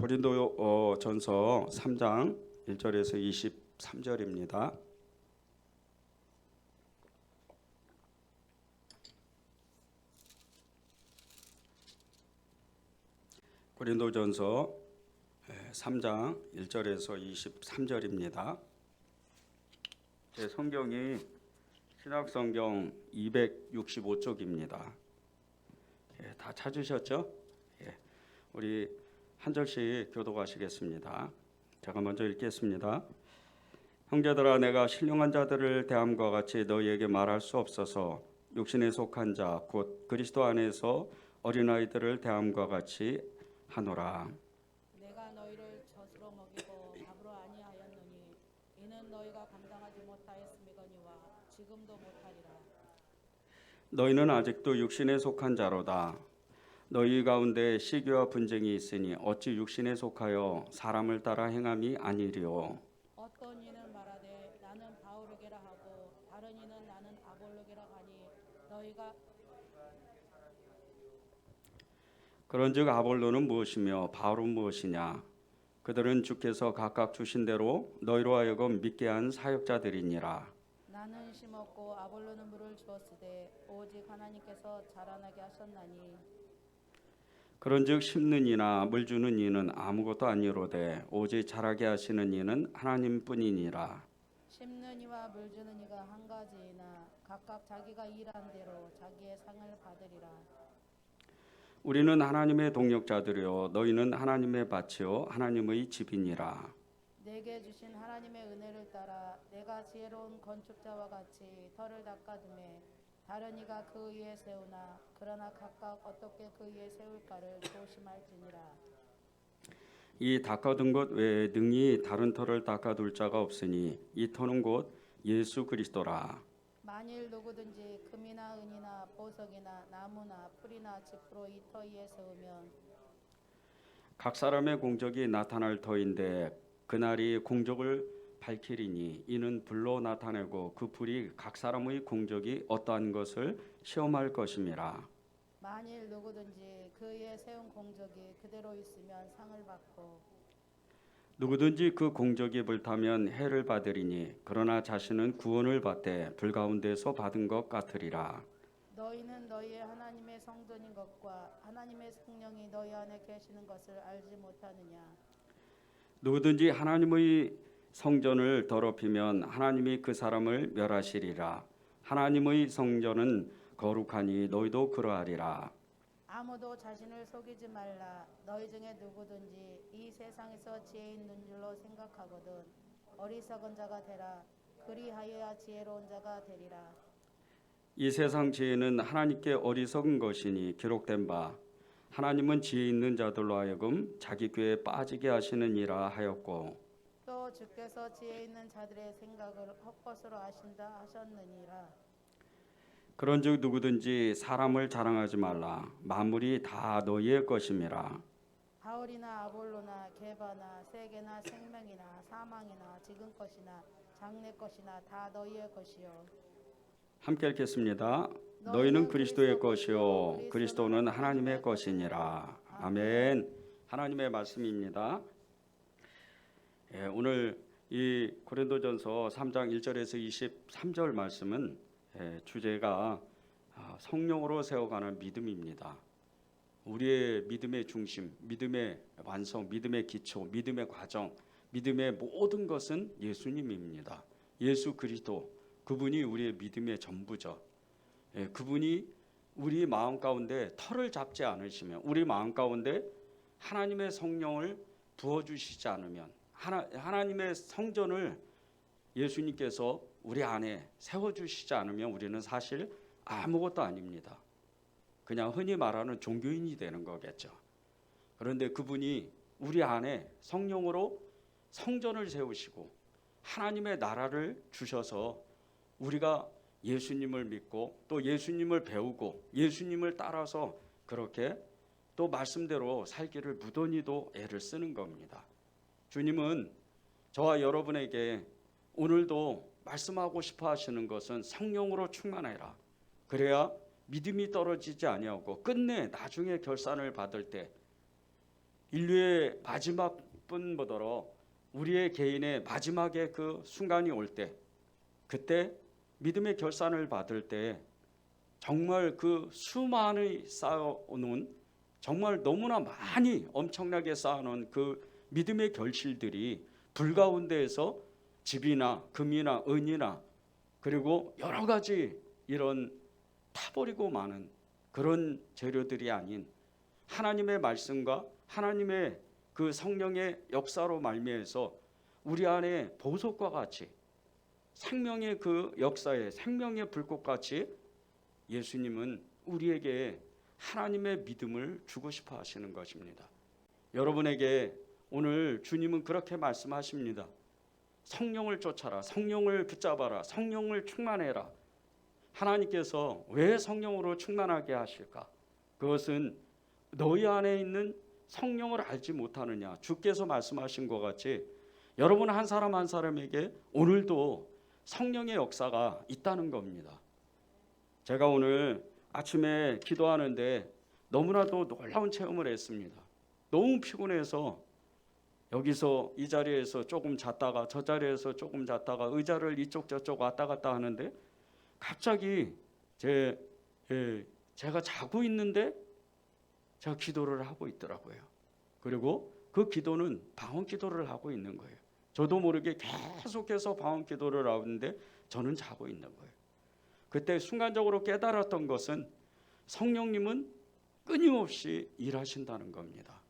고린도 전서 3장 1절에서 23절입니다. 고린도전서 3장 1절에서 23절입니다. 제 성경이 신약성경 265쪽입니다. 다 찾으셨죠? 우리 한 절씩 교독하시겠습니다. 제가 먼저 읽겠습니다. 형제들아, 내가 신령한 자들을 대함과 같이 너희에게 말할 수 없어서 육신에 속한 자 곧 그리스도 안에서 어린아이들을 대함과 같이 하노라. 내가 너희를 젖으로 먹이고 밥으로 아니하였느니 이는 너희가 감당하지 못하였음이거니와 지금도 못하리라. 너희는 아직도 육신에 속한 자로다. 너희 가운데 시기와 분쟁이 있으니 어찌 육신에 속하여 사람을 따라 행함이 아니리요. 어떤 이는 말하되 나는 바울에게라 하고 다른 이는 나는 아볼로게라 하니 너희가 그런즉 아볼로는 무엇이며 바울은 무엇이냐? 그들은 주께서 각각 주신 대로 너희로 하여금 믿게 한 사역자들이니라. 나는 심었고 아볼로는 물을 주었으되 오직 하나님께서 자라나게 하셨나니 그런즉 심는 이나 물 주는 이는 아무것도 아니로되 오직 자라게 하시는 이는 하나님뿐이니라. 심는 이와 물 주는 이가 한 가지이나 각각 자기가 일한 대로 자기의 상을 받으리라. 우리는 하나님의 동역자들이요 너희는 하나님의 밭이요 하나님의 집이니라. 내게 주신 하나님의 은혜를 따라 내가 지혜로운 건축자와 같이 터를 닦아두매 다른 이가 그 위에 세우나 그러나 각각 어떻게 그 위에 세울까를 조심할지니라. 이 닦아둔 것 외에 능히 다른 터를 닦아둘 자가 없으니 이 터는 곧 예수 그리스도라. 만일 누구든지 금이나 은이나 보석이나 나무나 풀이나 짚으로 이 터 위에 세우면 각 사람의 공적이 나타날 터인데 그날이 공적을 밝히리니 이는 불로 나타내고 그 불이 각 사람의 공적이 어떠한 것을 시험할 것임이라. 만일 누구든지 그 위에 세운 공적이 그대로 있으면 상을 받고 누구든지 그 공적이 불타면 해를 받으리니 그러나 자신은 구원을 받되 불 가운데서 받은 것 같으리라. 너희는 너희의 하나님의 성전인 것과 하나님의 성령이 너희 안에 계시는 것을 알지 못하느냐. 누구든지 하나님의 성전을 더럽히면 하나님이 그 사람을 멸하시리라. 하나님의 성전은 거룩하니 너희도 그러하리라. 아무도 자신을 속이지 말라. 너희 중에 누구든지 이 세상에서 지혜 있는 줄로 생각하거든 어리석은 자가 되라. 그리하여야 지혜로운 자가 되리라. 이 세상 지혜는 하나님께 어리석은 것이니 기록된 바 하나님은 지혜 있는 자들로 하여금 자기 꾀에 빠지게 하시느니라 하였고 또 주께서 지혜 있는 자들의 생각을 헛것으로 하신다 하셨느니라. 그런즉 누구든지 사람을 자랑하지 말라. 만물이 다 너희의 것임이라. 바울이나 아볼로나 게바나 세계나 생명이나 사망이나 지금 것이나 장래 것이나 다 너희의 것이요. 함께 읽겠습니다. 너희는 그리스도의 것이요 그리스도는 하나님의 것이니라. 아멘. 하나님의 말씀입니다. 오늘 이 고린도전서 3장 1절에서 23절 말씀은 주제가 성령으로 세워가는 믿음입니다. 우리의 믿음의 중심, 믿음의 완성, 믿음의 기초, 믿음의 과정, 믿음의 모든 것은 예수님입니다. 예수 그리스도, 그분이 우리의 믿음의 전부죠. 그분이 우리 마음 가운데 털을 잡지 않으시면, 우리 마음 가운데 하나님의 성령을 부어주시지 않으면, 하나님의 성전을 예수님께서 우리 안에 세워주시지 않으면 우리는 사실 아무것도 아닙니다. 그냥 흔히 말하는 종교인이 되는 거겠죠. 그런데 그분이 우리 안에 성령으로 성전을 세우시고 하나님의 나라를 주셔서 우리가 예수님을 믿고 또 예수님을 배우고 예수님을 따라서 그렇게 또 말씀대로 살기를 무던히도 애를 쓰는 겁니다. 주님은 저와 여러분에게 오늘도 말씀하고 싶어 하시는 것은 성령으로 충만해라. 그래야 믿음이 떨어지지 아니하고 끝내 나중에 결산을 받을 때 인류의 마지막 분보더러 우리의 개인의 마지막의 그 순간이 올 때, 그때 믿음의 결산을 받을 때 정말 그 수많이 쌓아놓은, 정말 너무나 많이 엄청나게 쌓아놓은 그 믿음의 결실들이 불 가운데에서 집이나 금이나 은이나 그리고 여러 가지 이런 타버리고 마는 그런 재료들이 아닌 하나님의 말씀과 하나님의 그 성령의 역사로 말미암아서 우리 안에 보석과 같이 생명의 그 역사에 생명의 불꽃같이 예수님은 우리에게 하나님의 믿음을 주고 싶어 하시는 것입니다. 여러분에게 오늘 주님은 그렇게 말씀하십니다. 성령을 쫓아라, 성령을 붙잡아라, 성령을 충만해라. 하나님께서 왜 성령으로 충만하게 하실까? 그것은 너희 안에 있는 성령을 알지 못하느냐. 주께서 말씀하신 것 같이 여러분 한 사람 한 사람에게 오늘도 성령의 역사가 있다는 겁니다. 제가 오늘 아침에 기도하는데 너무나도 놀라운 체험을 했습니다. 너무 피곤해서 여기서 이 자리에서 조금 잤다가 저 자리에서 조금 잤다가 의자를 이쪽 저쪽 왔다 갔다 하는데 갑자기 제가 자고 있는데 제가 기도를 하고 있더라고요. 그리고 그 기도는 방언 기도를 하고 있는 거예요. 저도 모르게 계속해서 방언 기도를 하는데 저는 자고 있는 거예요. 그때 순간적으로 깨달았던 것은 성령님은 끊임없이 일하신다는 겁니다.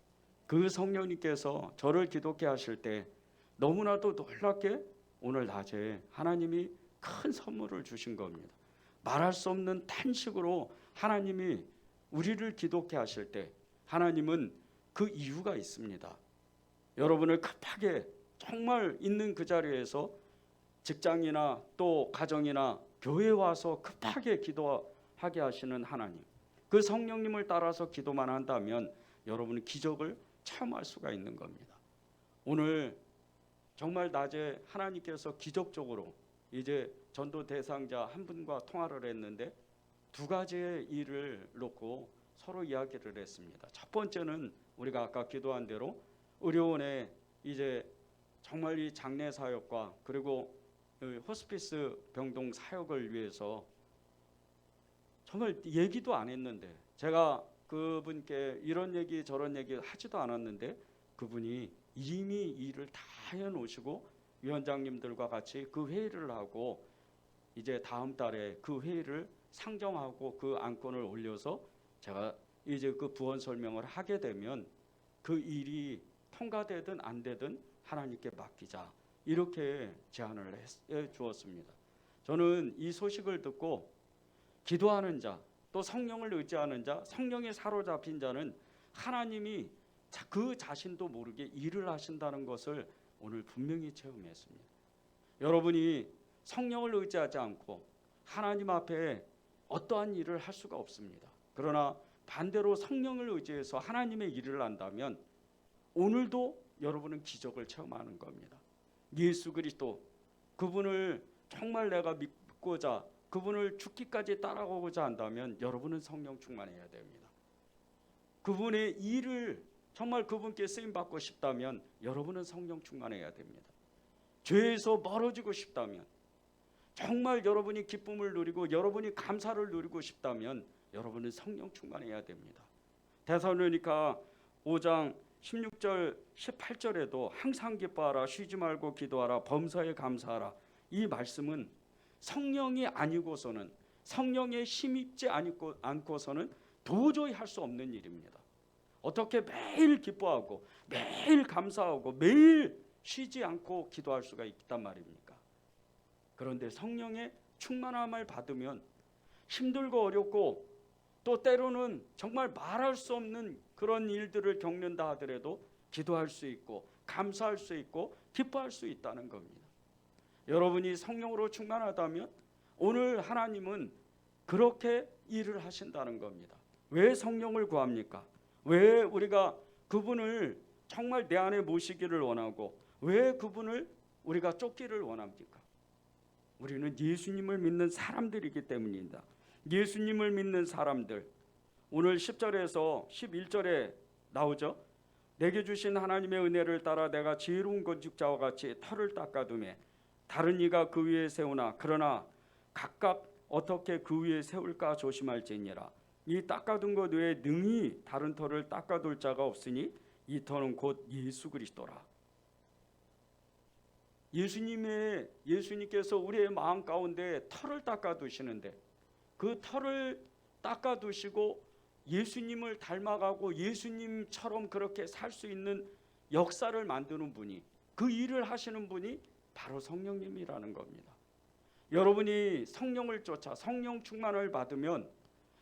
그 성령님께서 저를 기도케 하실 때 너무나도 놀랍게 오늘 낮에 하나님이 큰 선물을 주신 겁니다. 말할 수 없는 탄식으로 하나님이 우리를 기도케 하실 때 하나님은 그 이유가 있습니다. 여러분을 급하게 정말 있는 그 자리에서 직장이나 또 가정이나 교회에 와서 급하게 기도하게 하시는 하나님, 그 성령님을 따라서 기도만 한다면 여러분은 기적을 체험할 수가 있는 겁니다. 오늘 정말 낮에 하나님께서 기적적으로 이제 전도 대상자 한 분과 통화를 했는데 두 가지의 일을 놓고 서로 이야기를 했습니다. 첫 번째는 우리가 아까 기도한 대로 의료원에 이제 정말 이 장례 사역과 그리고 호스피스 병동 사역을 위해서 정말 얘기도 안 했는데 제가 그분께 이런 얘기 저런 얘기 하지도 않았는데 그분이 이미 일을 다 해놓으시고 위원장님들과 같이 그 회의를 하고 이제 다음 달에 그 회의를 상정하고 그 안건을 올려서 제가 이제 그 부원 설명을 하게 되면 그 일이 통과되든 안 되든 하나님께 맡기자 이렇게 제안을 해 주었습니다. 저는 이 소식을 듣고 기도하는 자 또 성령을 의지하는 자 성령에 사로잡힌 자는 하나님이 그 자신도 모르게 일을 하신다는 것을 오늘 분명히 체험했습니다. 여러분이 성령을 의지하지 않고 하나님 앞에 어떠한 일을 할 수가 없습니다. 그러나 반대로 성령을 의지해서 하나님의 일을 한다면 오늘도 여러분은 기적을 체험하는 겁니다. 예수 그리스도 그분을 정말 내가 믿고자 그분을 죽기까지 따라가고자 한다면 여러분은 성령 충만해야 됩니다. 그분의 일을 정말 그분께 쓰임받고 싶다면 여러분은 성령 충만해야 됩니다. 죄에서 멀어지고 싶다면 정말 여러분이 기쁨을 누리고 여러분이 감사를 누리고 싶다면 여러분은 성령 충만해야 됩니다. 데살로니가 5장 16절 18절에도 항상 기뻐하라 쉬지 말고 기도하라 범사에 감사하라 이 말씀은 성령이 아니고서는 성령에 힘입지 않고서는 도저히 할 수 없는 일입니다. 어떻게 매일 기뻐하고 매일 감사하고 매일 쉬지 않고 기도할 수가 있단 말입니까? 그런데 성령의 충만함을 받으면 힘들고 어렵고 또 때로는 정말 말할 수 없는 그런 일들을 겪는다 하더라도 기도할 수 있고 감사할 수 있고 기뻐할 수 있다는 겁니다. 여러분이 성령으로 충만하다면 오늘 하나님은 그렇게 일을 하신다는 겁니다. 왜 성령을 구합니까? 왜 우리가 그분을 정말 내 안에 모시기를 원하고 왜 그분을 우리가 쫓기를 원합니까? 우리는 예수님을 믿는 사람들이기 때문입니다. 예수님을 믿는 사람들 오늘 10절에서 11절에 나오죠. 내게 주신 하나님의 은혜를 따라 내가 지혜로운 건축자와 같이 터를 닦아두매 다른 이가 그 위에 세우나 그러나 각각 어떻게 그 위에 세울까 조심할지니라. 이 닦아둔 것 외에 능히 다른 터를 닦아둘 자가 없으니 이 터는 곧 예수 그리스도라. 예수님께서 우리의 마음 가운데 터를 닦아두시는데 그 터를 닦아두시고 예수님을 닮아가고 예수님처럼 그렇게 살 수 있는 역사를 만드는 분이, 그 일을 하시는 분이 바로 성령님이라는 겁니다. 여러분이 성령을 쫓아 성령 충만을 받으면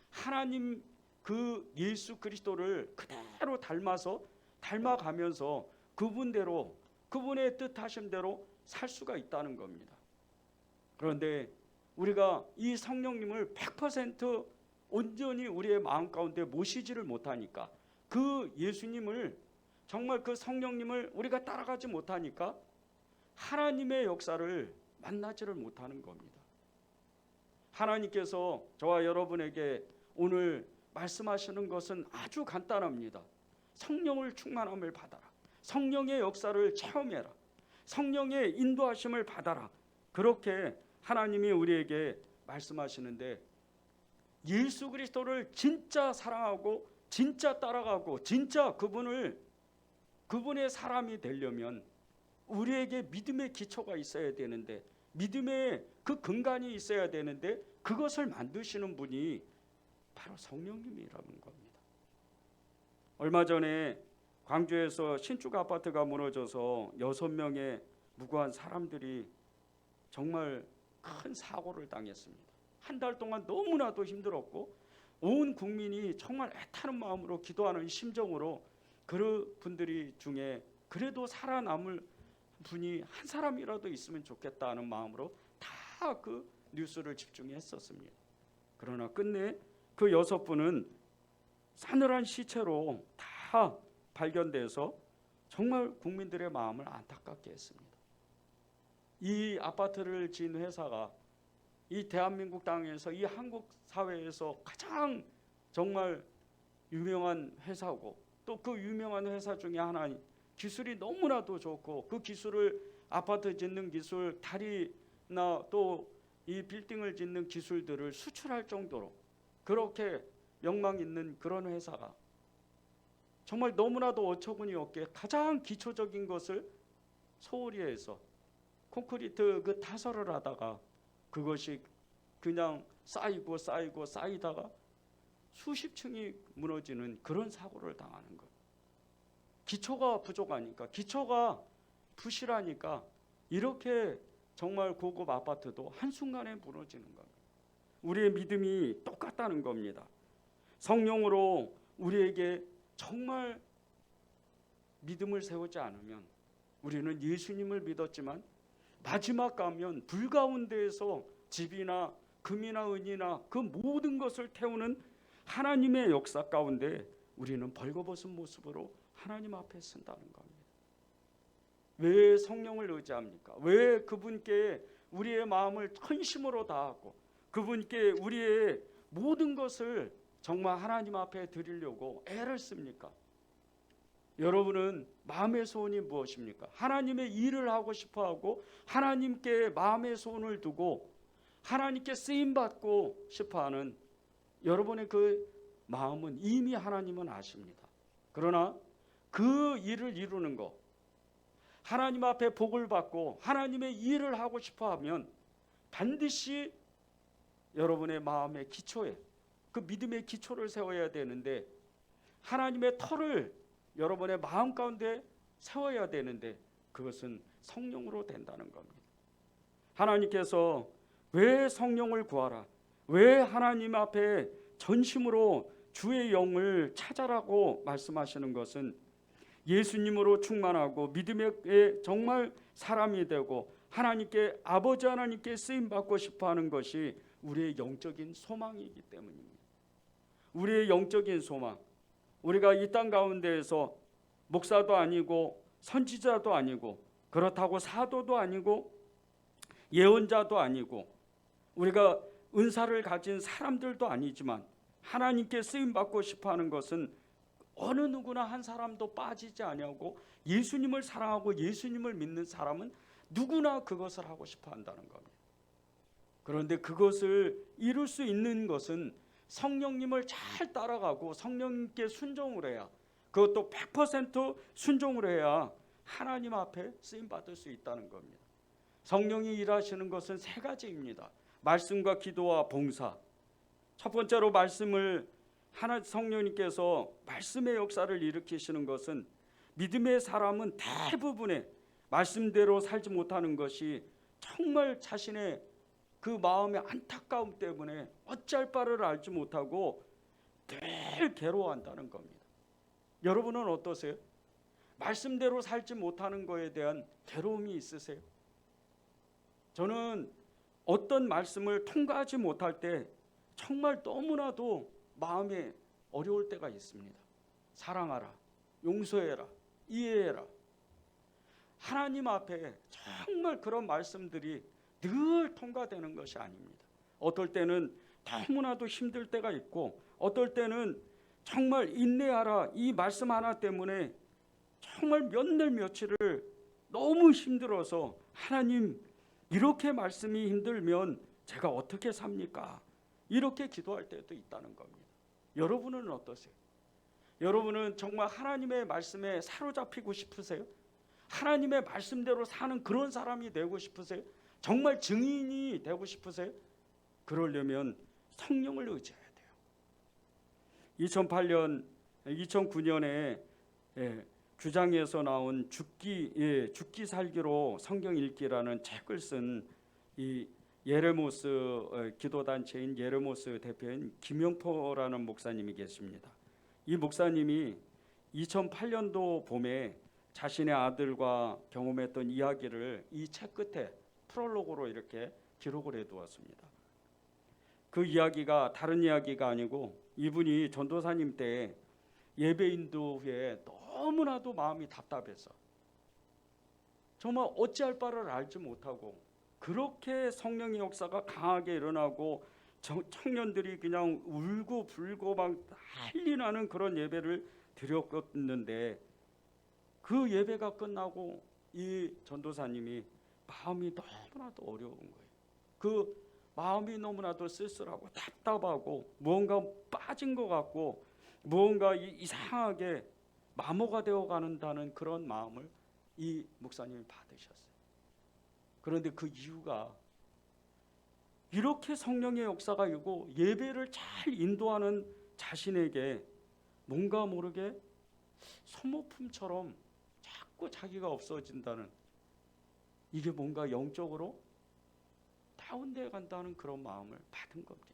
하나님 그 예수 그리스도를 그대로 닮아가면서 그분대로, 그분의 뜻하심대로 살 수가 있다는 겁니다. 그런데 우리가 이 성령님을 100% 온전히 우리의 마음 가운데 모시지를 못하니까, 그 예수님을, 정말 그 성령님을 우리가 따라가지 못하니까 하나님의 역사를 만나지를 못하는 겁니다. 하나님께서 저와 여러분에게 오늘 말씀하시는 것은 아주 간단합니다. 성령을 충만함을 받아라. 성령의 역사를 체험해라. 성령의 인도하심을 받아라. 그렇게 하나님이 우리에게 말씀하시는데, 예수 그리스도를 진짜 사랑하고 진짜 따라가고 진짜 그분의 사람이 되려면 우리에게 믿음의 기초가 있어야 되는데, 믿음의 그 근간이 있어야 되는데, 그것을 만드시는 분이 바로 성령님이라는 겁니다. 얼마 전에 광주에서 신축 아파트가 무너져서 6명의 무고한 사람들이 정말 큰 사고를 당했습니다. 한 달 동안 너무나도 힘들었고 온 국민이 정말 애타는 마음으로 기도하는 심정으로 그 분들이 중에 그래도 살아남을 분이 한 사람이라도 있으면 좋겠다는 마음으로 다 그 뉴스를 집중했었습니다. 그러나 끝내 그 6분은 싸늘한 시체로 다 발견돼서 정말 국민들의 마음을 안타깝게 했습니다. 이 아파트를 지은 회사가 이 대한민국 땅에서, 이 한국 사회에서 가장 정말 유명한 회사고, 또 그 유명한 회사 중에 하나인, 기술이 너무나도 좋고 그 기술을, 아파트 짓는 기술, 다리나 또 이 빌딩을 짓는 기술들을 수출할 정도로 그렇게 명망 있는 그런 회사가 정말 너무나도 어처구니 없게 가장 기초적인 것을 소홀히 해서 콘크리트 그 타설을 하다가 그것이 그냥 쌓이다가 수십 층이 무너지는 그런 사고를 당하는 거예요. 기초가 부족하니까, 기초가 부실하니까 이렇게 정말 고급 아파트도 한순간에 무너지는 겁니다. 우리의 믿음이 똑같다는 겁니다. 성령으로 우리에게 정말 믿음을 세우지 않으면, 우리는 예수님을 믿었지만 마지막 가면 불 가운데에서 집이나 금이나 은이나 그 모든 것을 태우는 하나님의 역사 가운데 우리는 벌거벗은 모습으로 하나님 앞에 쓴다는 겁니다. 왜 성령을 의지합니까? 왜 그분께 우리의 마음을 전심으로 다하고 그분께 우리의 모든 것을 정말 하나님 앞에 드리려고 애를 씁니까? 여러분은 마음의 소원이 무엇입니까? 하나님의 일을 하고 싶어하고 하나님께 마음의 소원을 두고 하나님께 쓰임받고 싶어하는 여러분의 그 마음은 이미 하나님은 아십니다. 그러나 그 일을 이루는 것, 하나님 앞에 복을 받고 하나님의 일을 하고 싶어하면 반드시 여러분의 마음의 기초에, 그 믿음의 기초를 세워야 되는데, 하나님의 터를 여러분의 마음 가운데 세워야 되는데, 그것은 성령으로 된다는 겁니다. 하나님께서 왜 성령을 구하라, 왜 하나님 앞에 전심으로 주의 영을 찾아라고 말씀하시는 것은 예수님으로 충만하고 믿음의 정말 사람이 되고 하나님께, 아버지 하나님께 쓰임받고 싶어하는 것이 우리의 영적인 소망이기 때문입니다. 우리의 영적인 소망, 우리가 이 땅 가운데에서 목사도 아니고 선지자도 아니고 그렇다고 사도도 아니고 예언자도 아니고 우리가 은사를 가진 사람들도 아니지만 하나님께 쓰임받고 싶어하는 것은 어느 누구나 한 사람도 빠지지 아니하고 예수님을 사랑하고 예수님을 믿는 사람은 누구나 그것을 하고 싶어 한다는 겁니다. 그런데 그것을 이룰 수 있는 것은 성령님을 잘 따라가고 성령님께 순종을 해야, 그것도 100% 순종을 해야 하나님 앞에 쓰임 받을 수 있다는 겁니다. 성령이 일하시는 것은 세 가지입니다. 말씀과 기도와 봉사. 첫 번째로 말씀을 성령님께서 말씀의 역사를 일으키시는 것은 믿음의 사람은 대부분의 말씀대로 살지 못하는 것이 정말 자신의 그 마음의 안타까움 때문에 어찌할 바를 알지 못하고 늘 괴로워한다는 겁니다. 여러분은 어떠세요? 말씀대로 살지 못하는 것에 대한 괴로움이 있으세요? 저는 어떤 말씀을 통과하지 못할 때 정말 너무나도 마음이 어려울 때가 있습니다. 사랑하라, 용서해라, 이해해라. 하나님 앞에 정말 그런 말씀들이 늘 통과되는 것이 아닙니다. 어떨 때는 너무나도 힘들 때가 있고, 어떨 때는 정말 인내하라, 이 말씀 하나 때문에 정말 몇 날 며칠을 너무 힘들어서 하나님, 이렇게 말씀이 힘들면 제가 어떻게 삽니까? 이렇게 기도할 때도 있다는 겁니다. 여러분은 어떠세요? 여러분은 정말 하나님의 말씀에 사로잡히고 싶으세요? 하나님의 말씀대로 사는 그런 사람이 되고 싶으세요? 정말 증인이 되고 싶으세요? 그러려면 성령을 의지해야 돼요. 2009년에 주장에서 나온 죽기 살기로 성경 읽기라는 책을 쓴 이 예레모스 기도단체인 예레모스 대표인 김영포라는 목사님이 계십니다. 이 목사님이 2008년도 봄에 자신의 아들과 경험했던 이야기를 이 책 끝에 프롤로그로 이렇게 기록을 해두었습니다. 그 이야기가 다른 이야기가 아니고, 이분이 전도사님 때 예배 인도 후에 너무나도 마음이 답답해서 정말 어찌할 바를 알지 못하고, 그렇게 성령의 역사가 강하게 일어나고 청년들이 그냥 울고 불고 막 난리 나는 그런 예배를 드렸는데, 그 예배가 끝나고 이 전도사님이 마음이 너무나도 어려운 거예요. 그 마음이 너무나도 쓸쓸하고 답답하고 무언가 빠진 것 같고 무언가 이상하게 마모가 되어 가는다는 그런 마음을 이 목사님이 받으셨어요. 그런데 그 이유가 이렇게 성령의 역사가 있고 예배를 잘 인도하는 자신에게 뭔가 모르게 소모품처럼 자꾸 자기가 없어진다는, 이게 뭔가 영적으로 다운되어 간다는 그런 마음을 받은 겁니다.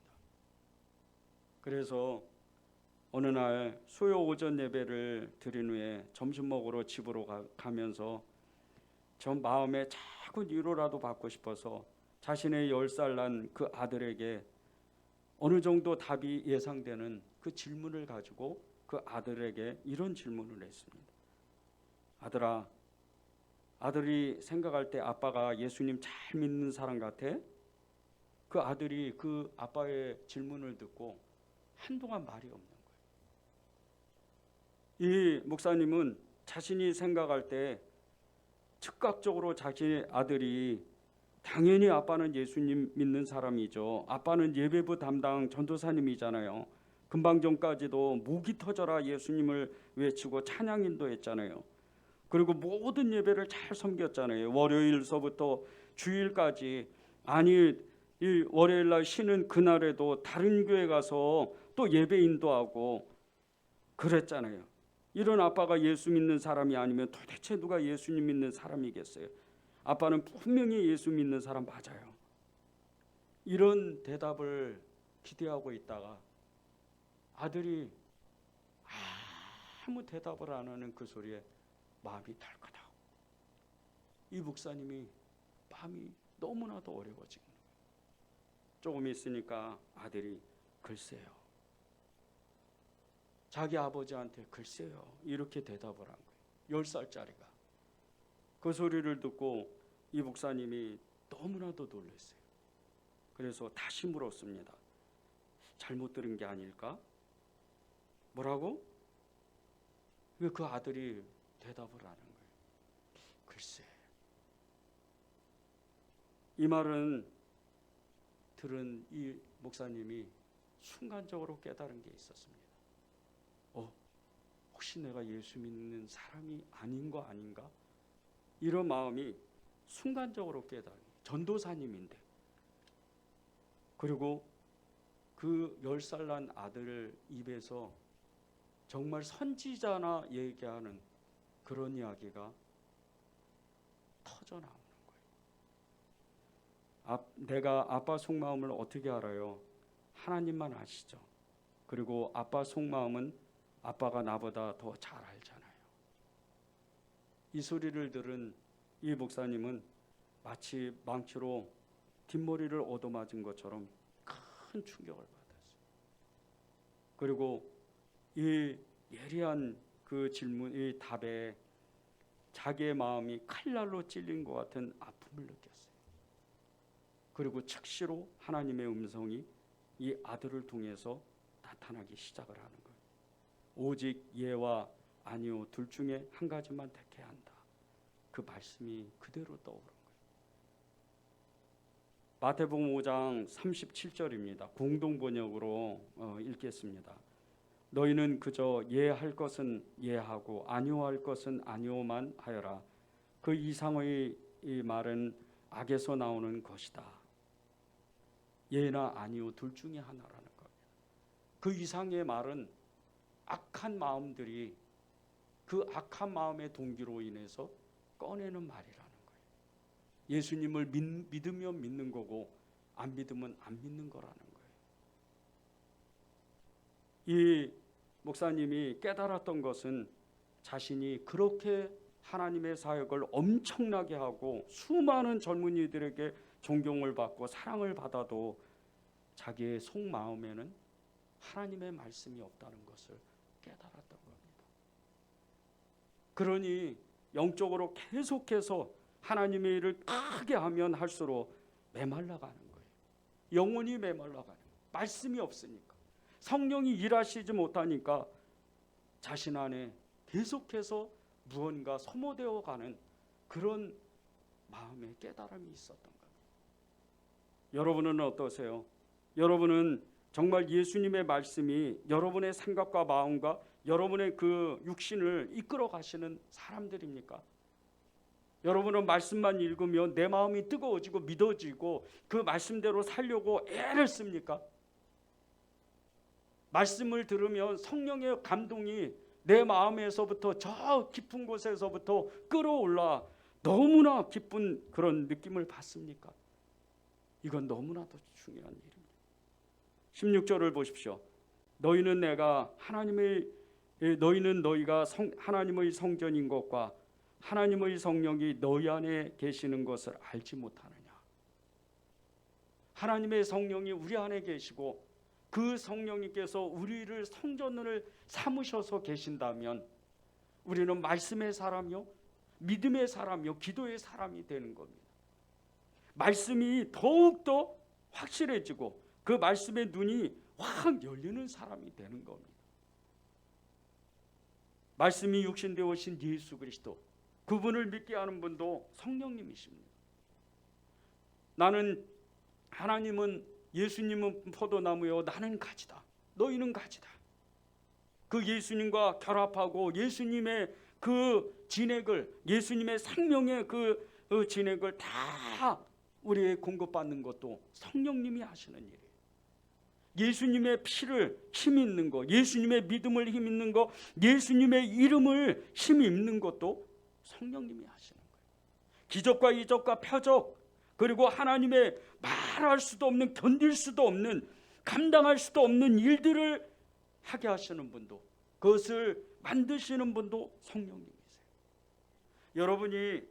그래서 어느 날 수요 오전 예배를 드린 후에 점심 먹으러 집으로 가면서 전 마음에 자꾸 위로라도 받고 싶어서 자신의 10살 난 그 아들에게 어느 정도 답이 예상되는 그 질문을 가지고 그 아들에게 이런 질문을 했습니다. 아들아, 아들이 생각할 때 아빠가 예수님 잘 믿는 사람 같아? 그 아들이 그 아빠의 질문을 듣고 한동안 말이 없는 거예요. 이 목사님은 자신이 생각할 때 즉각적으로 자신의 아들이 당연히 아빠는 예수님 믿는 사람이죠. 아빠는 예배부 담당 전도사님이잖아요. 금방 전까지도 목이 터져라 예수님을 외치고 찬양 인도했잖아요. 그리고 모든 예배를 잘 섬겼잖아요. 월요일서부터 주일까지. 아니, 이 월요일날 쉬는 그날에도 다른 교회 가서 또 예배 인도하고 그랬잖아요. 이런 아빠가 예수 믿는 사람이 아니면 도대체 누가 예수님 믿는 사람이겠어요? 아빠는 분명히 예수 믿는 사람 맞아요. 이런 대답을 기대하고 있다가 아들이 아무 대답을 안 하는 그 소리에 마음이 덜컥하고, 이 목사님이 마음이 너무나도 어려워진 거예요. 조금 있으니까 아들이 글쎄요, 자기 아버지한테 글쎄요 이렇게 대답을 한 거예요. 10살짜리가. 그 소리를 듣고 이 목사님이 너무나도 놀랐어요. 그래서 다시 물었습니다. 잘못 들은 게 아닐까? 뭐라고? 그 아들이 대답을 하는 거예요. 글쎄, 이 말은 들은 이 목사님이 순간적으로 깨달은 게 있었습니다. 혹시 내가 예수 믿는 사람이 아닌 거 아닌가? 이런 마음이 순간적으로 깨달은, 전도사님인데, 그리고 그 10살 난 아들 입에서 정말 선지자나 얘기하는 그런 이야기가 터져 나오는 거예요. 내가 아빠 속마음을 어떻게 알아요? 하나님만 아시죠. 그리고 아빠 속마음은 아빠가 나보다 더 잘 알잖아요. 이 소리를 들은 이 목사님은 마치 망치로 뒷머리를 얻어맞은 것처럼 큰 충격을 받았어요. 그리고 이 예리한 그 질문, 이 답에 자기의 마음이 칼날로 찔린 것 같은 아픔을 느꼈어요. 그리고 즉시로 하나님의 음성이 이 아들을 통해서 나타나기 시작을 하는 거예요. 오직 예와 아니요 둘 중에 한 가지만 택해야 한다. 그 말씀이 그대로 떠오른 거예요. 마태복음 5장 37절입니다. 공동 번역으로 읽겠습니다. 너희는 그저 예할 것은 예하고 아니오할 것은 아니오만 하여라. 그 이상의 이 말은 악에서 나오는 것이다. 예나 아니오 둘 중에 하나라는 겁니다. 그 이상의 말은 악한 마음들이 그 악한 마음의 동기로 인해서 꺼내는 말이라는 거예요. 예수님을 믿으면 믿는 거고 안 믿으면 안 믿는 거라는 거예요. 이 목사님이 깨달았던 것은 자신이 그렇게 하나님의 사역을 엄청나게 하고 수많은 젊은이들에게 존경을 받고 사랑을 받아도 자기의 속마음에는 하나님의 말씀이 없다는 것을 깨달았던 겁니다. 그러니 영적으로 계속해서 하나님의 일을 크게 하면 할수록 메말라가는 거예요. 영혼이 메말라가는 거예요. 말씀이 없으니까. 성령이 일하시지 못하니까 자신 안에 계속해서 무언가 소모되어 가는 그런 마음의 깨달음이 있었던 겁니다. 여러분은 어떠세요? 여러분은 정말 예수님의 말씀이 여러분의 생각과 마음과 여러분의 그 육신을 이끌어 가시는 사람들입니까? 여러분은 말씀만 읽으면 내 마음이 뜨거워지고 믿어지고 그 말씀대로 살려고 애를 씁니까? 말씀을 들으면 성령의 감동이 내 마음에서부터 저 깊은 곳에서부터 끌어올라 너무나 기쁜 그런 느낌을 받습니까? 이건 너무나도 중요한 일입니다. 16절을 보십시오. 너희는 너희가 하나님의 성전인 것과 하나님의 성령이 너희 안에 계시는 것을 알지 못하느냐. 하나님의 성령이 우리 안에 계시고 그 성령님께서 우리를 성전을 삼으셔서 계신다면 우리는 말씀의 사람이요, 믿음의 사람이요, 기도의 사람이 되는 겁니다. 말씀이 더욱더 확실해지고 그 말씀의 눈이 확 열리는 사람이 되는 겁니다. 말씀이 육신되어 오신 예수 그리스도, 그분을 믿게 하는 분도 성령님이십니다. 하나님은 예수님은 포도나무요 나는 가지다. 너희는 가지다. 그 예수님과 결합하고 예수님의 그 진액을, 예수님의 생명의 그 진액을 다 우리에게 공급받는 것도 성령님이 하시는 일이에요. 예수님의 피를 힘 있는 거, 예수님의 믿음을 힘 있는 거, 예수님의 이름을 힘 있는 것도 성령님이 하시는 거예요. 기적과 이적과 표적, 그리고 하나님의 말할 수도 없는, 견딜 수도 없는, 감당할 수도 없는 일들을 하게 하시는 분도, 그것을 만드시는 분도 성령님이세요. 여러분이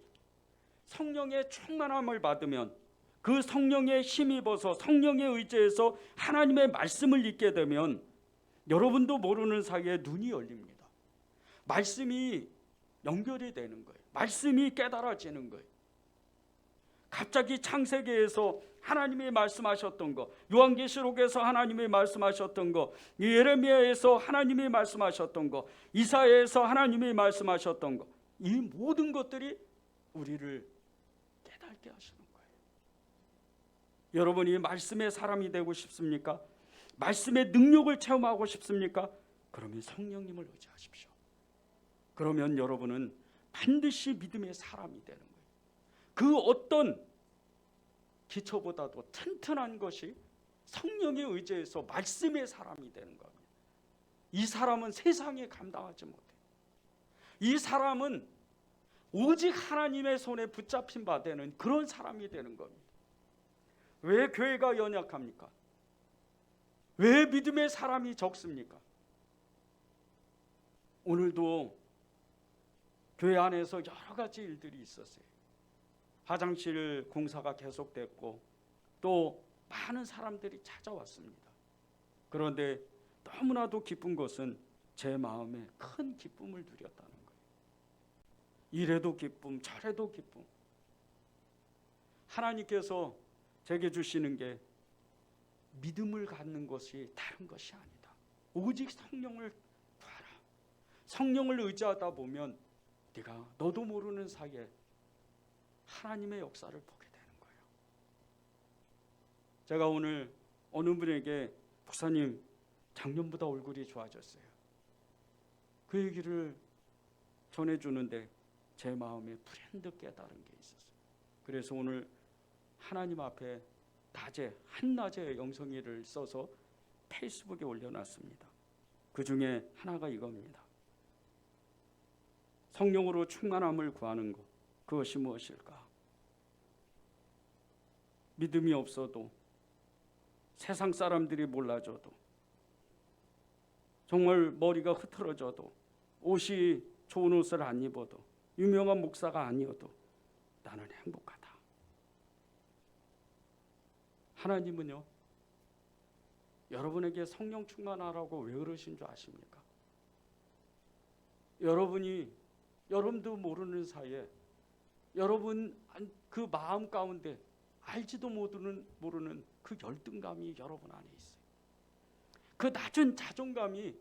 성령의 충만함을 받으면 그 성령에 힘입어서 성령에 의지해서 하나님의 말씀을 읽게 되면 여러분도 모르는 사이에 눈이 열립니다. 말씀이 연결이 되는 거예요. 말씀이 깨달아지는 거예요. 갑자기 창세기에서 하나님이 말씀하셨던 거, 요한계시록에서 하나님이 말씀하셨던 거, 예레미야에서 하나님이 말씀하셨던 거, 이사야에서 하나님이 말씀하셨던 거, 이 모든 것들이 우리를 깨닫게 하시는 거예요. 여러분이 말씀의 사람이 되고 싶습니까? 말씀의 능력을 체험하고 싶습니까? 그러면 성령님을 의지하십시오. 그러면 여러분은 반드시 믿음의 사람이 되는 거예요. 그 어떤 기초보다도 튼튼한 것이 성령에 의지해서 말씀의 사람이 되는 겁니다. 이 사람은 세상에 감당하지 못해요. 이 사람은 오직 하나님의 손에 붙잡힌 바 되는 그런 사람이 되는 겁니다. 왜 교회가 연약합니까? 왜 믿음의 사람이 적습니까? 오늘도 교회 안에서 여러 가지 일들이 있었어요. 화장실 공사가 계속됐고 또 많은 사람들이 찾아왔습니다. 그런데 너무나도 기쁜 것은 제 마음에 큰 기쁨을 누렸다는 거예요. 이래도 기쁨, 저래도 기쁨. 하나님께서 제게 주시는 게 믿음을 갖는 것이 다른 것이 아니다. 오직 성령을 구하라. 성령을 의지하다 보면 네가 너도 모르는 사이에 하나님의 역사를 보게 되는 거예요. 제가 오늘 어느 분에게 목사님 작년보다 얼굴이 좋아졌어요. 그 얘기를 전해주는데 제 마음에 불현듯 깨달은 게 있었어요. 그래서 오늘 하나님 앞에 한낮에 영성이를 써서 페이스북에 올려놨습니다. 그 중에 하나가 이겁니다. 성령으로 충만함을 구하는 것, 그것이 무엇일까? 믿음이 없어도, 세상 사람들이 몰라줘도, 정말 머리가 흐트러져도, 옷이 좋은 옷을 안 입어도, 유명한 목사가 아니어도 나는 행복하다. 하나님은요, 여러분에게 성령 충만하라고 왜 그러신 줄 아십니까? 여러분도 모르는 사이에 여러분 그 마음 가운데 알지도 모르는 그 열등감이 여러분 안에 있어요. 그 낮은 자존감이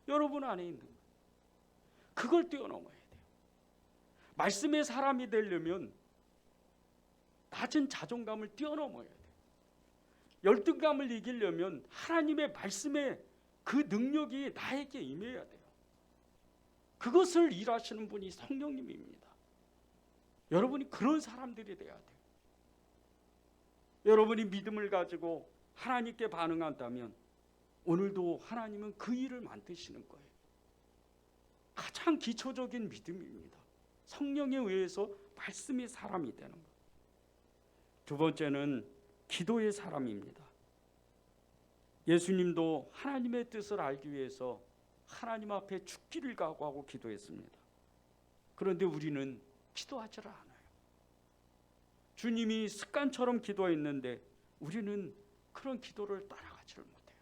여러분 안에 있는 거예요. 그걸 뛰어넘어야 돼요. 말씀의 사람이 되려면 낮은 자존감을 뛰어넘어야 돼요. 열등감을 이기려면 하나님의 말씀의 그 능력이 나에게 임해야 돼요. 그것을 일하시는 분이 성령님입니다. 여러분이 그런 사람들이 돼야 돼요. 여러분이 믿음을 가지고 하나님께 반응한다면 오늘도 하나님은 그 일을 만드시는 거예요. 가장 기초적인 믿음입니다. 성령에 의해서 말씀의 사람이 되는 것. 두 번째는 기도의 사람입니다. 예수님도 하나님의 뜻을 알기 위해서 하나님 앞에 죽기를 각오하고 기도했습니다. 그런데 우리는 기도하지 않아요. 주님이 습관처럼 기도했는데 우리는 그런 기도를 따라가지를 못해요.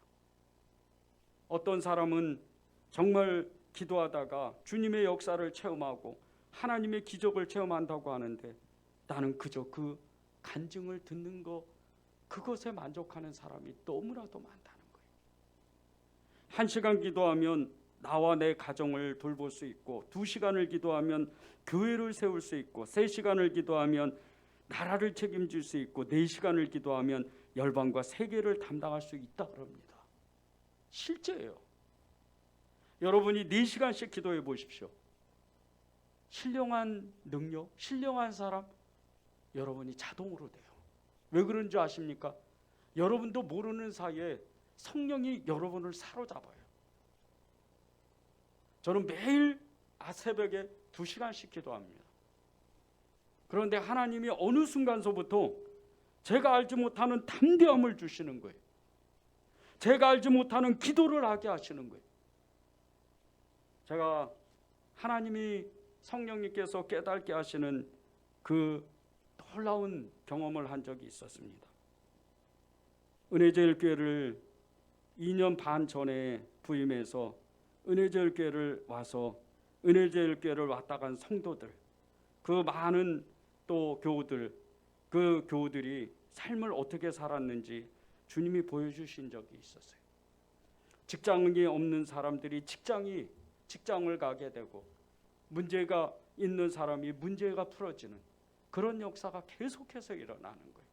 어떤 사람은 정말 기도하다가 주님의 역사를 체험하고 하나님의 기적을 체험한다고 하는데 나는 그저 그 간증을 듣는 것, 그것에 만족하는 사람이 너무나도 많다는 거예요. 1시간 기도하면 나와 내 가정을 돌볼 수 있고, 2시간을 기도하면 교회를 세울 수 있고, 3시간을 기도하면 나라를 책임질 수 있고, 4시간을 기도하면 열방과 세계를 담당할 수 있다 그럽니다. 실제예요. 여러분이 4시간씩 기도해 보십시오. 신령한 능력, 신령한 사람, 여러분이 자동으로 돼요. 왜 그런 줄 아십니까? 여러분도 모르는 사이에 성령이 여러분을 사로잡아요. 저는 매일 새벽에 2시간씩 기도합니다. 그런데 하나님이 어느 순간서부터 제가 알지 못하는 담대함을 주시는 거예요. 제가 알지 못하는 기도를 하게 하시는 거예요. 제가 하나님이 성령님께서 깨닫게 하시는 그 놀라운 경험을 한 적이 있었습니다. 은혜제일교회를 2년 반 전에 부임해서 은혜제일교회를 와서 은혜제일교회를 왔다 간 성도들, 그 많은 또 교우들, 그 교우들이 삶을 어떻게 살았는지 주님이 보여주신 적이 있었어요. 직장이 없는 사람들이 직장을 가게 되고, 문제가 있는 사람이 문제가 풀어지는 그런 역사가 계속해서 일어나는 거예요.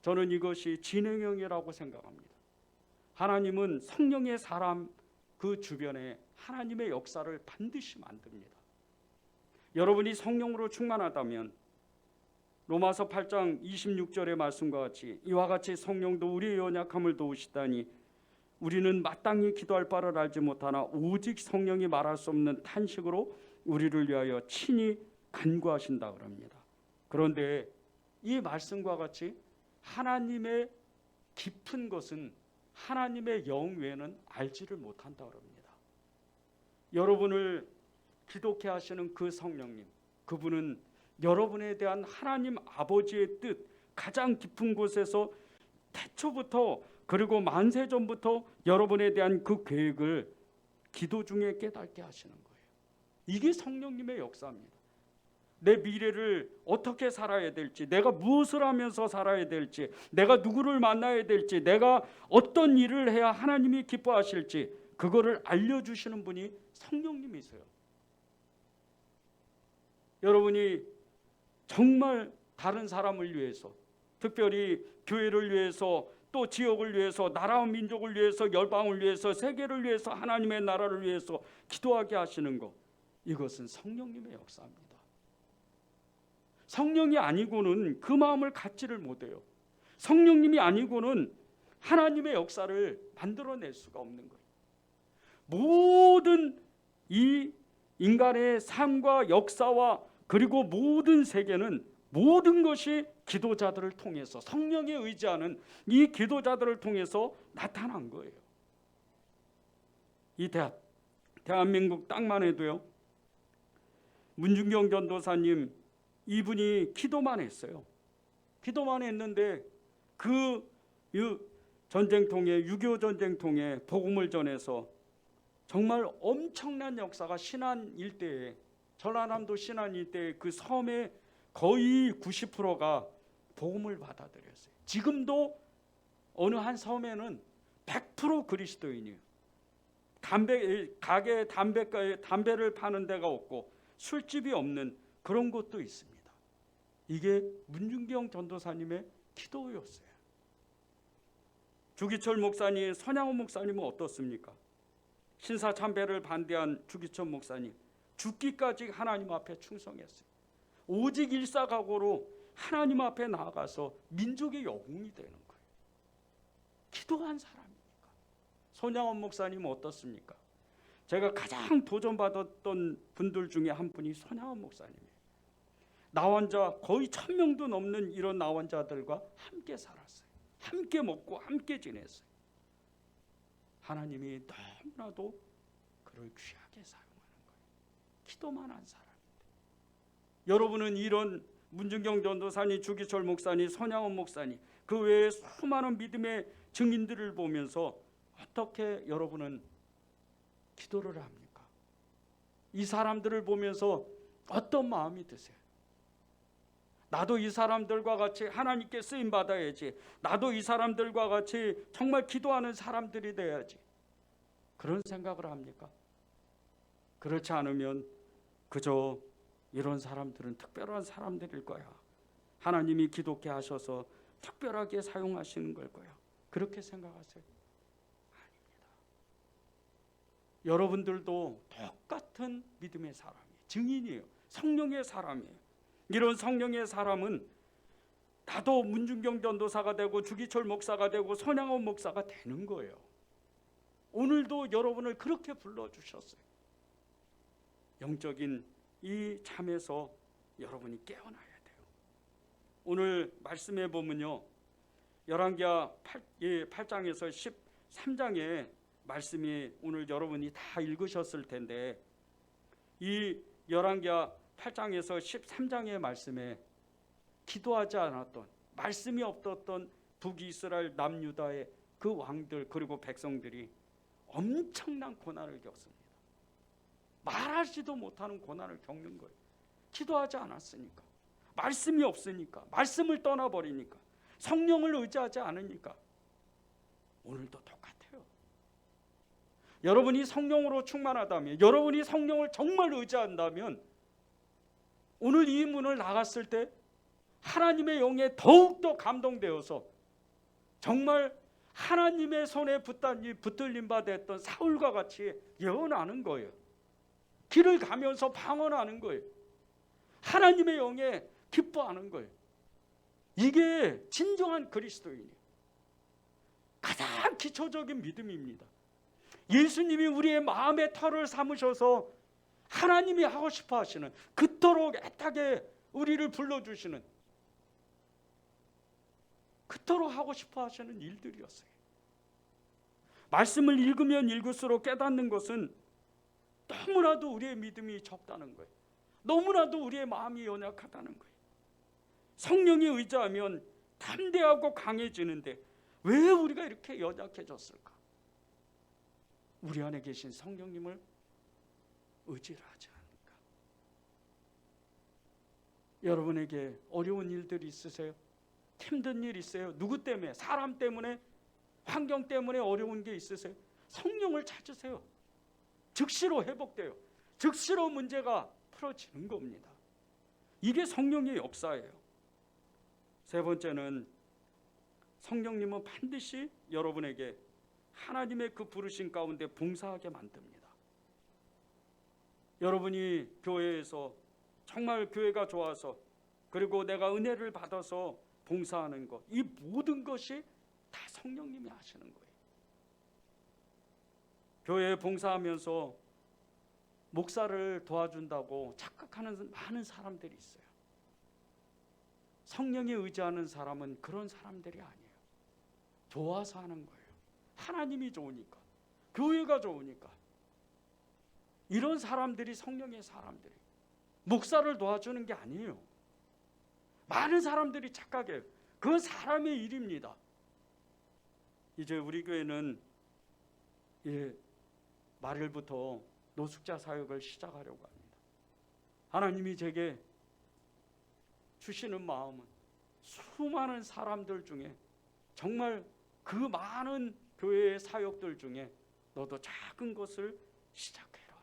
저는 이것이 진행형이라고 생각합니다. 하나님은 성령의 사람 그 주변에 하나님의 역사를 반드시 만듭니다. 여러분이 성령으로 충만하다면 로마서 8장 26절의 말씀과 같이 이와 같이 성령도 우리의 연약함을 도우시다니 우리는 마땅히 기도할 바를 알지 못하나 오직 성령이 말할 수 없는 탄식으로 우리를 위하여 친히 간구하신다 그럽니다. 그런데 이 말씀과 같이 하나님의 깊은 것은 하나님의 영 외에는 알지를 못한다 그럽니다. 여러분을 기독케 하시는 그 성령님, 그분은 여러분에 대한 하나님 아버지의 뜻, 가장 깊은 곳에서 태초부터 그리고 만세전부터 여러분에 대한 그 계획을 기도 중에 깨닫게 하시는 거예요. 이게 성령님의 역사입니다. 내 미래를 어떻게 살아야 될지, 내가 무엇을 하면서 살아야 될지, 내가 누구를 만나야 될지, 내가 어떤 일을 해야 하나님이 기뻐하실지, 그거를 알려주시는 분이 성령님이세요. 여러분이 정말 다른 사람을 위해서, 특별히 교회를 위해서, 또 지역을 위해서, 나라와 민족을 위해서, 열방을 위해서, 세계를 위해서, 하나님의 나라를 위해서 기도하게 하시는 것, 이것은 성령님의 역사입니다. 성령이 아니고는 그 마음을 갖지를 못해요. 성령님이 아니고는 하나님의 역사를 만들어낼 수가 없는 거예요. 모든 이 인간의 삶과 역사와 그리고 모든 세계는 모든 것이 기도자들을 통해서, 성령에 의지하는 이 기도자들을 통해서 나타난 거예요. 이 대한민국 땅만 해도요, 문중경 전도사님 이분이 기도만 했어요. 기도만 했는데 그 전쟁통에, 6.25 전쟁통에 복음을 전해서 정말 엄청난 역사가 신안 일대에, 전라남도 신안 일대의 그 섬의 거의 90%가 복음을 받아들였어요. 지금도 어느 한 섬에는 100% 그리스도인이에요. 가게에 담배를 파는 데가 없고 술집이 없는 그런 곳도 있습니다. 이게 문중경 전도사님의 기도였어요. 주기철 목사님, 선양호 목사님은 어떻습니까? 신사참배를 반대한 주기철 목사님, 죽기까지 하나님 앞에 충성했어요. 오직 일사각오로 하나님 앞에 나아가서 민족의 영웅이 되는 거예요. 기도한 사람이니까. 손양원 목사님은 어떻습니까? 제가 가장 도전받았던 분들 중에 한 분이 손양원 목사님이에요. 나환자 거의 1000명도 넘는 이런 나환자들과 함께 살았어요. 함께 먹고 함께 지냈어요. 하나님이 너무나도 그를 귀하게 사용하는 거예요. 기도만 한 사람인데. 여러분은 이런 문중경 전도사님, 주기철 목사님, 손양원 목사님, 그 외에 수많은 믿음의 증인들을 보면서 어떻게 여러분은 기도를 합니까? 이 사람들을 보면서 어떤 마음이 드세요? 나도 이 사람들과 같이 하나님께 쓰임 받아야지. 나도 이 사람들과 같이 정말 기도하는 사람들이 돼야지. 그런 생각을 합니까? 그렇지 않으면 그저 이런 사람들은 특별한 사람들일 거야. 하나님이 기독케 하셔서 특별하게 사용하시는 걸 거야. 그렇게 생각하세요? 아닙니다. 여러분들도 똑같은 믿음의 사람이에요. 증인이에요. 성령의 사람이에요. 이런 성령의 사람은 나도 문중경 전도사가 되고 주기철 목사가 되고 손양원 목사가 되는 거예요. 오늘도 여러분을 그렇게 불러주셨어요. 영적인 이 잠에서 여러분이 깨어나야 돼요. 오늘 말씀해 보면요, 열왕기하 8장에서 13장의 말씀이 오늘 여러분이 다 읽으셨을 텐데, 이 열왕기하 8장에서 13장의 말씀에 기도하지 않았던, 말씀이 없었던 북이스라엘 남유다의 그 왕들 그리고 백성들이 엄청난 고난을 겪습니다. 말하지도 못하는 고난을 겪는 거예요. 기도하지 않았으니까. 말씀이 없으니까, 말씀을 떠나버리니까, 성령을 의지하지 않으니까 오늘도 똑같아요. 여러분이 성령으로 충만하다면, 여러분이 성령을 정말 의지한다면 오늘 이 문을 나갔을 때 하나님의 영에 더욱더 감동되어서 정말 하나님의 손에 붙들림 바 됐던 사울과 같이 예언하는 거예요. 길을 가면서 방언하는 거예요. 하나님의 영에 기뻐하는 거예요. 이게 진정한 그리스도인이에요. 가장 기초적인 믿음입니다. 예수님이 우리의 마음의 터를 삼으셔서 하나님이 하고 싶어 하시는, 그토록 애타게 우리를 불러주시는, 그토록 하고 싶어 하시는 일들이었어요. 말씀을 읽으면 읽을수록 깨닫는 것은 너무나도 우리의 믿음이 적다는 거예요. 너무나도 우리의 마음이 연약하다는 거예요. 성령에 의지하면 담대하고 강해지는데 왜 우리가 이렇게 연약해졌을까? 우리 안에 계신 성령님을 의지를 하지 않으니까. 여러분에게 어려운 일들이 있으세요? 힘든 일 있어요? 누구 때문에? 사람 때문에? 환경 때문에 어려운 게 있으세요? 성령을 찾으세요. 즉시로 회복돼요. 즉시로 문제가 풀어지는 겁니다. 이게 성령의 역사예요. 세 번째는 성령님은 반드시 여러분에게 하나님의 그 부르신 가운데 봉사하게 만듭니다. 여러분이 교회에서 정말 교회가 좋아서, 그리고 내가 은혜를 받아서 봉사하는 것, 이 모든 것이 다 성령님이 하시는 거예요. 교회에 봉사하면서 목사를 도와준다고 착각하는 많은 사람들이 있어요. 성령에 의지하는 사람은 그런 사람들이 아니에요. 좋아서 하는 거예요. 하나님이 좋으니까, 교회가 좋으니까. 이런 사람들이 성령의 사람들이, 목사를 도와주는 게 아니에요. 많은 사람들이 착각해요. 그건 사람의 일입니다. 이제 우리 교회는 말일부터 노숙자 사역을 시작하려고 합니다. 하나님이 제게 주시는 마음은 수많은 사람들 중에, 정말 그 많은 교회의 사역들 중에 너도 작은 것을 시작해라.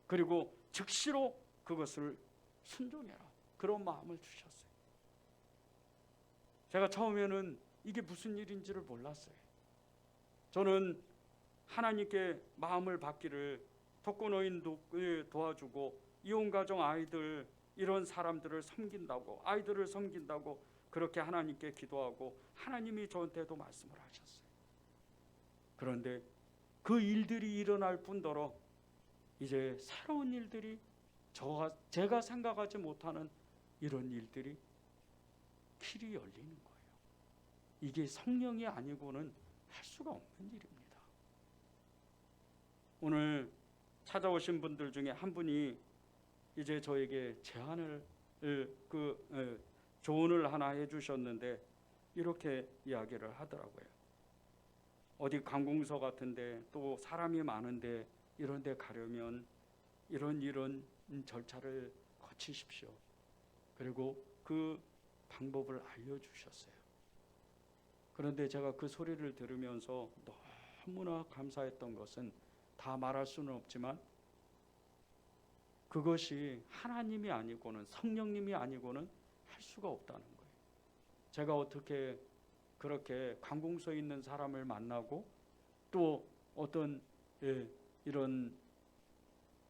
그리고 즉시로 그것을 순종해라. 그런 마음을 주셨어요. 제가 처음에는 이게 무슨 일인지를 몰랐어요. 저는 하나님께 마음을 받기를, 독거노인도 도와주고 이혼가정 아이들, 이런 사람들을 섬긴다고, 아이들을 섬긴다고 그렇게 하나님께 기도하고 하나님이 저한테도 말씀을 하셨어요. 그런데 그 일들이 일어날 뿐더러 이제 새로운 일들이, 제가 생각하지 못하는 이런 일들이 길이 열리는 거예요. 이게 성령이 아니고는 할 수가 없는 일입니다. 오늘 찾아오신 분들 중에 한 분이 이제 저에게 조언을 하나 해주셨는데 이렇게 이야기를 하더라고요. 어디 관공서 같은데, 또 사람이 많은데 이런 데 가려면 이런 절차를 거치십시오. 그리고 그 방법을 알려주셨어요. 그런데 제가 그 소리를 들으면서 너무나 감사했던 것은, 다 말할 수는 없지만 그것이 하나님이 아니고는, 성령님이 아니고는 할 수가 없다는 거예요. 제가 어떻게 그렇게 관공서에 있는 사람을 만나고, 또 어떤 이런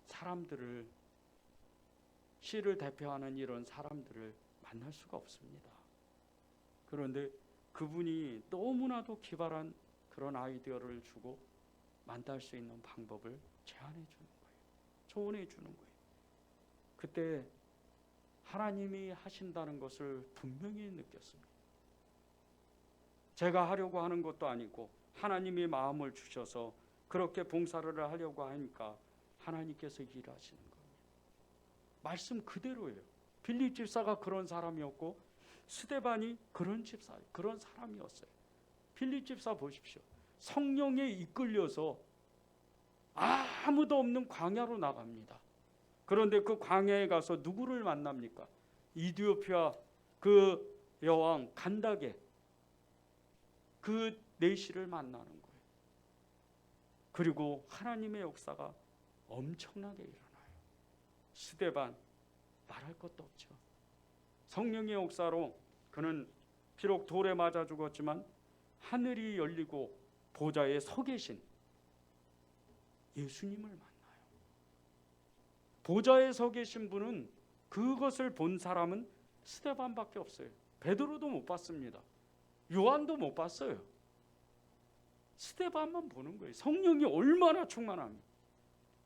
사람들을, 시를 대표하는 이런 사람들을 만날 수가 없습니다. 그런데 그분이 너무나도 기발한 그런 아이디어를 주고 만날 수 있는 방법을 제안해 주는 거예요. 조언해 주는 거예요. 그때 하나님이 하신다는 것을 분명히 느꼈습니다. 제가 하려고 하는 것도 아니고 하나님이 마음을 주셔서 그렇게 봉사를 하려고 하니까 하나님께서 일하시는 겁니다. 말씀 그대로예요. 빌립 집사가 그런 사람이었고 스데반이 그런 사람이었어요. 빌립 집사 보십시오. 성령에 이끌려서 아무도 없는 광야로 나갑니다. 그런데 그 광야에 가서 누구를 만납니까? 이디오피아 그 여왕 간다게 그 내시를 만나는 거예요. 그리고 하나님의 역사가 엄청나게 일어나요. 스데반 말할 것도 없죠. 성령의 역사로 그는 비록 돌에 맞아 죽었지만 하늘이 열리고 보좌에 서 계신 예수님을 만나요. 보좌에 서 계신 분은 그것을 본 사람은 스데반밖에 없어요. 베드로도 못 봤습니다. 요한도 못 봤어요. 스데반만 보는 거예요. 성령이 얼마나 충만합니까?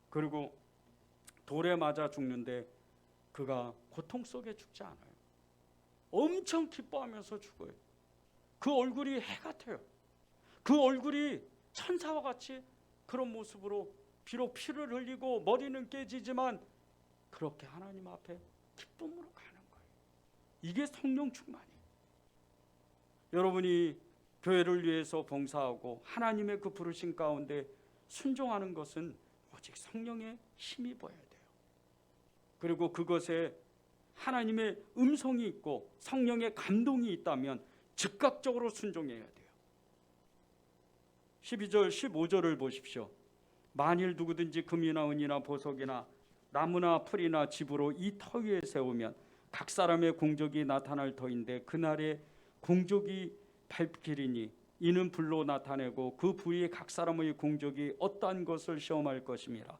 그리고 돌에 맞아 죽는데 그가 고통 속에 죽지 않아요. 엄청 기뻐하면서 죽어요. 그 얼굴이 해 같아요. 그 얼굴이 천사와 같이 그런 모습으로 비록 피를 흘리고 머리는 깨지지만 그렇게 하나님 앞에 기쁨으로 가는 거예요. 이게 성령 충만이에요. 여러분이 교회를 위해서 봉사하고 하나님의 그 부르신 가운데 순종하는 것은 오직 성령의 힘이 보여야 돼요. 그리고 그것에 하나님의 음성이 있고 성령의 감동이 있다면 즉각적으로 순종해야 돼요. 12절 15절을 보십시오. 만일 누구든지 금이나 은이나 보석이나 나무나 풀이나 집으로 이 터 위에 세우면 각 사람의 공적이 나타날 터인데 그날에 공적이 밝히리니 이는 불로 나타내고 그 불이 각 사람의 공적이 어떠한 것을 시험할 것임이라.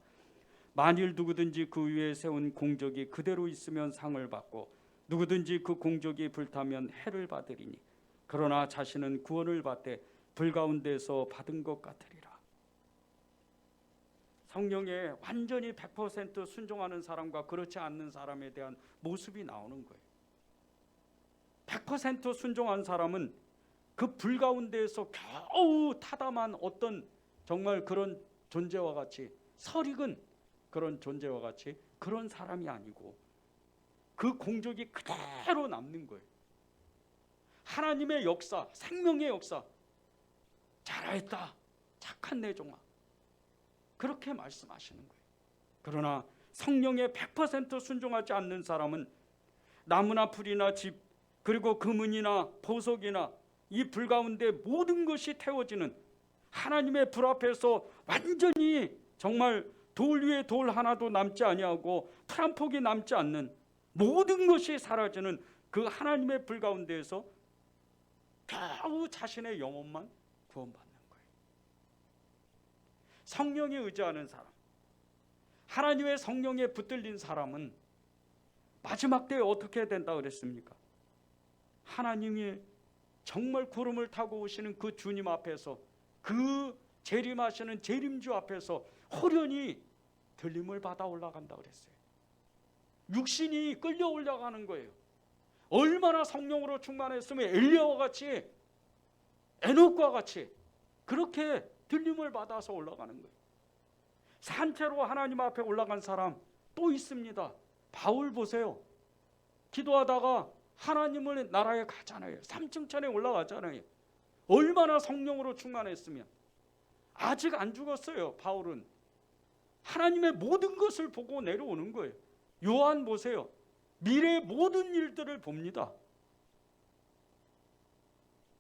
만일 누구든지 그 위에 세운 공적이 그대로 있으면 상을 받고 누구든지 그 공적이 불타면 해를 받으리니 그러나 자신은 구원을 받되 불 가운데서 받은 것 같으리라. 성령에 완전히 100% 순종하는 사람과 그렇지 않는 사람에 대한 모습이 나오는 거예요. 100% 순종한 사람은 그 불 가운데에서 겨우 타담한 어떤 정말 그런 존재와 같이 설익은 그런 존재와 같이 그런 사람이 아니고 그 공적이 그대로 남는 거예요. 하나님의 역사, 생명의 역사, 잘하였다 착한 내 종아, 그렇게 말씀하시는 거예요. 그러나 성령에 100% 순종하지 않는 사람은 나무나 풀이나 집 그리고 금은이나 보석이나 이 불 가운데 모든 것이 태워지는 하나님의 불 앞에서 완전히 정말 돌 위에 돌 하나도 남지 아니하고 풀 한 폭이 남지 않는 모든 것이 사라지는 그 하나님의 불 가운데에서 겨우 자신의 영혼만 구원받는 거예요. 성령에 의지하는 사람, 하나님의 성령에 붙들린 사람은 마지막 때에 어떻게 된다 그랬습니까? 하나님이 정말 구름을 타고 오시는 그 주님 앞에서 그 재림하시는 재림주 앞에서 호련히 들림을 받아 올라간다 그랬어요. 육신이 끌려 올라가는 거예요. 얼마나 성령으로 충만했으면 엘리야와 같이 에녹과 같이 그렇게 들림을 받아서 올라가는 거예요. 산채로 하나님 앞에 올라간 사람 또 있습니다. 바울 보세요. 기도하다가 하나님의 나라에 가잖아요. 3층 천에 올라가잖아요. 얼마나 성령으로 충만했으면. 아직 안 죽었어요. 바울은 하나님의 모든 것을 보고 내려오는 거예요. 요한 보세요. 미래의 모든 일들을 봅니다.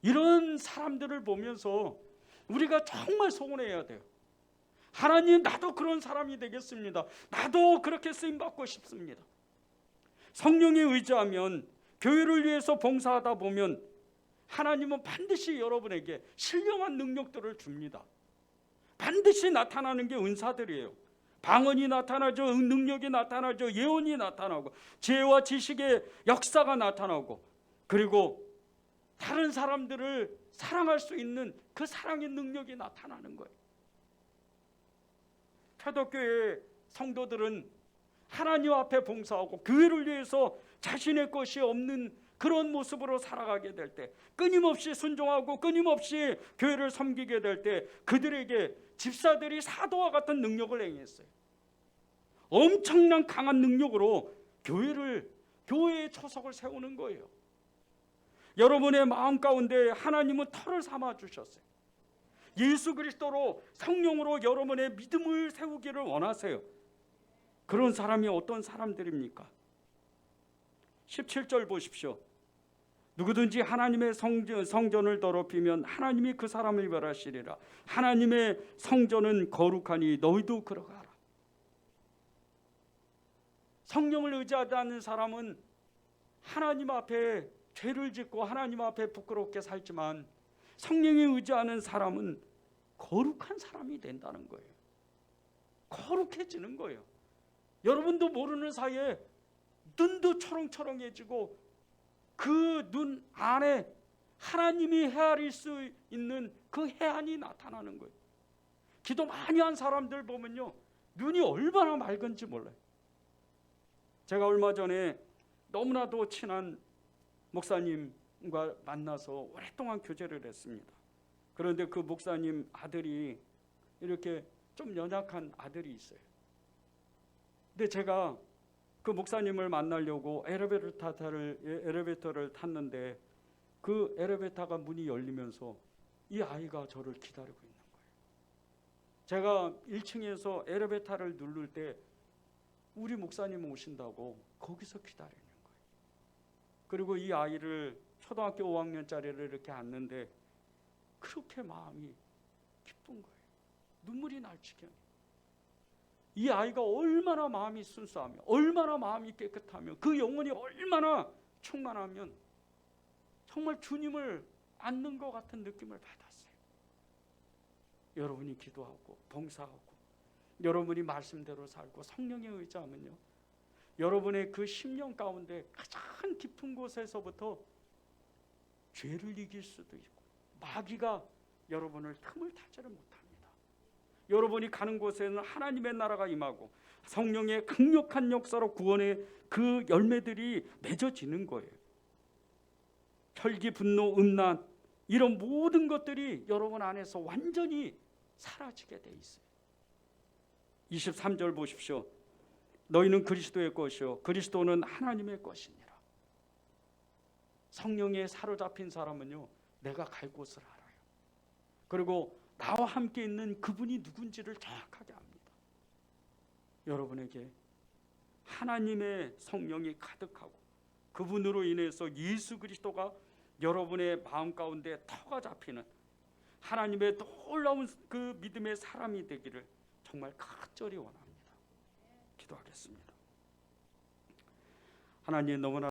이런 사람들을 보면서 우리가 정말 소원해야 돼요. 하나님, 나도 그런 사람이 되겠습니다. 나도 그렇게 쓰임받고 싶습니다. 성령에 의지하면, 교회를 위해서 봉사하다 보면 하나님은 반드시 여러분에게 신령한 능력들을 줍니다. 반드시 나타나는 게 은사들이에요. 방언이 나타나죠. 능력이 나타나죠. 예언이 나타나고 지혜와 지식의 역사가 나타나고 그리고 다른 사람들을 사랑할 수 있는 그 사랑의 능력이 나타나는 거예요. 표독교회 성도들은 하나님 앞에 봉사하고 교회를 위해서 자신의 것이 없는 그런 모습으로 살아가게 될 때, 끊임없이 순종하고 끊임없이 교회를 섬기게 될 때 그들에게 집사들이 사도와 같은 능력을 행했어요. 엄청난 강한 능력으로 교회의 초석을 세우는 거예요. 여러분의 마음 가운데 하나님은 터를 삼아 주셨어요. 예수 그리스도로 성령으로 여러분의 믿음을 세우기를 원하세요. 그런 사람이 어떤 사람들입니까? 17절 보십시오. 누구든지 하나님의 성전을 더럽히면 하나님이 그 사람을 멸하시리라. 하나님의 성전은 거룩하니 너희도 그러가라. 성령을 의지하지 않는 사람은 하나님 앞에 죄를 짓고 하나님 앞에 부끄럽게 살지만, 성령에 의지하는 사람은 거룩한 사람이 된다는 거예요. 거룩해지는 거예요. 여러분도 모르는 사이에 눈도 초롱초롱해지고 그 눈 안에 하나님이 헤아릴 수 있는 그 해안이 나타나는 거예요. 기도 많이 한 사람들 보면요, 눈이 얼마나 맑은지 몰라요. 제가 얼마 전에 너무나도 친한 목사님과 만나서 오랫동안 교제를 했습니다. 그런데 그 목사님 아들이 이렇게 좀 연약한 아들이 있어요. 근데 제가 그 목사님을 만나려고 엘리베이터를 탔는데 그 엘리베이터가 문이 열리면서 이 아이가 저를 기다리고 있는 거예요. 제가 1층에서 엘리베이터를 누를 때 우리 목사님 오신다고 거기서 기다리는 거예요. 그리고 이 아이를 초등학교 5학년짜리를 이렇게 앉는데 그렇게 마음이 기쁜 거예요. 눈물이 날 지경이에요. 이 아이가 얼마나 마음이 순수하며 얼마나 마음이 깨끗하며 그 영혼이 얼마나 충만하면 정말 주님을 안는 것 같은 느낌을 받았어요. 여러분이 기도하고 봉사하고 여러분이 말씀대로 살고 성령에 의지하면요, 여러분의 그 심령 가운데 가장 깊은 곳에서부터 죄를 이길 수도 있고 마귀가 여러분을 틈을 타지를 못합니다. 여러분이 가는 곳에는 하나님의 나라가 임하고 성령의 강력한 역사로 구원의 그 열매들이 맺어지는 거예요. 혈기, 분노, 음란 이런 모든 것들이 여러분 안에서 완전히 사라지게 돼 있어요. 23절 보십시오. 너희는 그리스도의 것이요 그리스도는 하나님의 것이니라. 성령에 사로잡힌 사람은요, 내가 갈 곳을 알아요. 그리고 나와 함께 있는 그분이 누군지를 정확하게 압니다. 여러분에게 하나님의 성령이 가득하고 그분으로 인해서 예수 그리스도가 여러분의 마음 가운데 터가 잡히는 하나님의 놀라운 그 믿음의 사람이 되기를 정말 간절히 원합니다. 기도하겠습니다. 하나님, 너무나